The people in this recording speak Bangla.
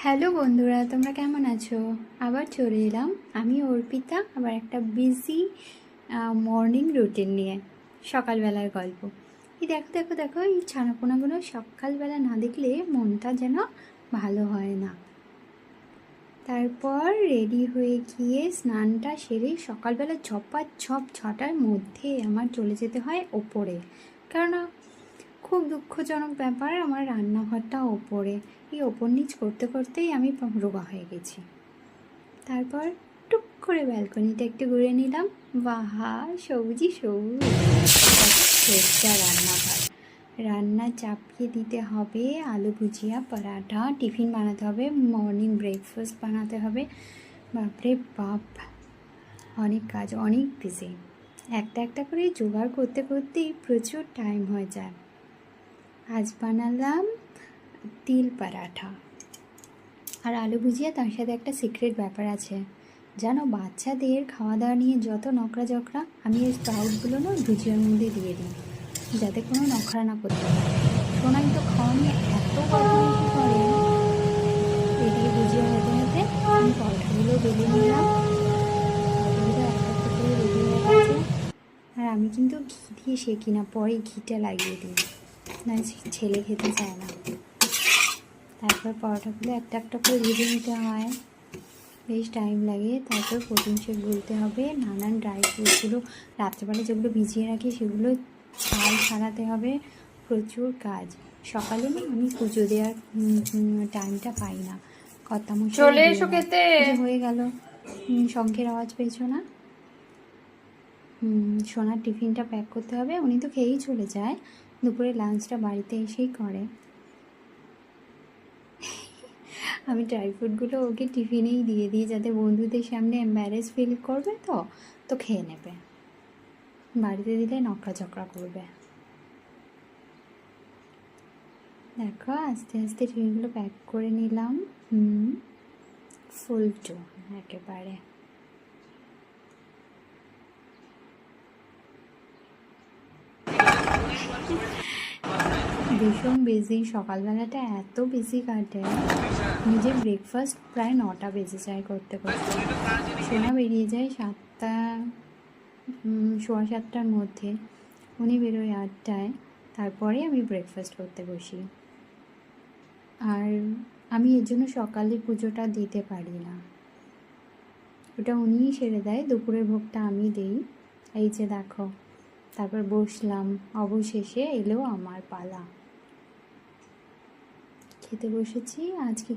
হ্যালো বন্ধুরা, তোমরা কেমন আছো? আবার চলে এলাম আমি অর্পিতা, আবার একটা বিজি মর্নিং রুটিন নিয়ে। সকালবেলার গল্প। এই দেখো দেখো দেখো, এই ছানাপোনাগুলো সকালবেলা না দেখলে মনটা যেন ভালো হয় না। তারপর রেডি হয়ে গিয়ে স্নানটা সেরে সকালবেলা ঝপাঝপ 6টার মধ্যে আমার চলে যেতে হয় ওপরে, কারণ খুব দুঃখজনক ব্যাপার, আমার রান্নাঘরটা ওপরে। এই ওপর নিচ করতে করতেই আমি রোগা হয়ে গেছি। তারপর টুক করে ব্যালকনিটা একটু ঘুরে নিলাম। বাহা, সবুজই সবুজ। সোজা রান্নাঘর। রান্না চাপিয়ে দিতে হবে, আলু ভুজিয়া, পরাঠা, টিফিন বানাতে হবে, মর্নিং ব্রেকফাস্ট বানাতে হবে। বাপরে বাপ, অনেক কাজ, অনেক বিজি। একটা একটা করে জোগাড় করতে করতেই প্রচুর টাইম হয়ে যায়। আজ বানালাম তিল পরাঠা আর আলু ভুজিয়া। তার সাথে একটা সিক্রেট ব্যাপার আছে জানো, বাচ্চাদের খাওয়া দাওয়া নিয়ে যত নকরা জকরা, আমি এই স্প্রাউটগুলো না ভুজিয়ার মধ্যে দিয়ে দিই, যাতে কোনো নখরা না করতে পারে। সোনাই তো খাওয়া নিয়ে এত বদমাইশি করে। এদিকে ভুজিয়া হতে হতে আমি পরোটাগুলো বেলে নিলাম। পরোটাগুলো একটা একটা করে রেডি হয়ে গেছে। আর আমি কিন্তু ঘি দিয়ে সেঁকি না, পরে ঘিটা লাগিয়ে দিই, না ছেলে খেতে চায় না। তারপর পরোটাগুলো একটা একটা করে ভেজে নিতে হয়, বেশ টাইম লাগে। তারপর প্রোটিন শেক গুলতে হবে, নানান ড্রাই ফ্রুটসগুলো রাত্রেবেলা যেগুলো ভিজিয়ে রাখি সেগুলো ছাল ছাড়াতে হবে, প্রচুর কাজ। সকালে না আমি পুজো দেওয়ার টাইমটা পাই না, কর্তামশাই চলে এসো খেতে। হয়ে গেল। শঙ্খের আওয়াজ পেয়েছো না? সোনার টিফিনটা প্যাক করতে হবে, উনি তো খেয়েই চলে যায়, দুপুরে লাঞ্চটা বাড়িতে এসেই করে। আমি ড্রাই ফ্রুটগুলো ওকে টিফিনেই দিয়ে দিই, যাতে বন্ধুদের সামনে এম্বারেস ফিল করবে, তো খেয়ে নেবে। বাড়িতে দিলে নকরা চকরা করবে। দেখো আস্তে আস্তে টিফিনগুলো প্যাক করে নিলাম। ফুল টু একেবারে। ভীষণ বিজি, সকালবেলাটা এত বিজি কাটে, নিজের ব্রেকফাস্ট প্রায় 9টা বেজে যায় করতে করতে। সোনা বেরিয়ে যায় 7টা, 7:15 মধ্যে, উনি বেরোয় 8টায়। তারপরে আমি ব্রেকফাস্ট করতে বসি। আর আমি এর জন্য সকালে পুজোটা দিতে পারি না, ওটা উনিই সেরে দেয়, দুপুরের ভোগটা আমি দিই। এই যে দেখো, তারপর বসলাম, অবশেষে এলো আমার পালা। খেতে বসেছি। আজকে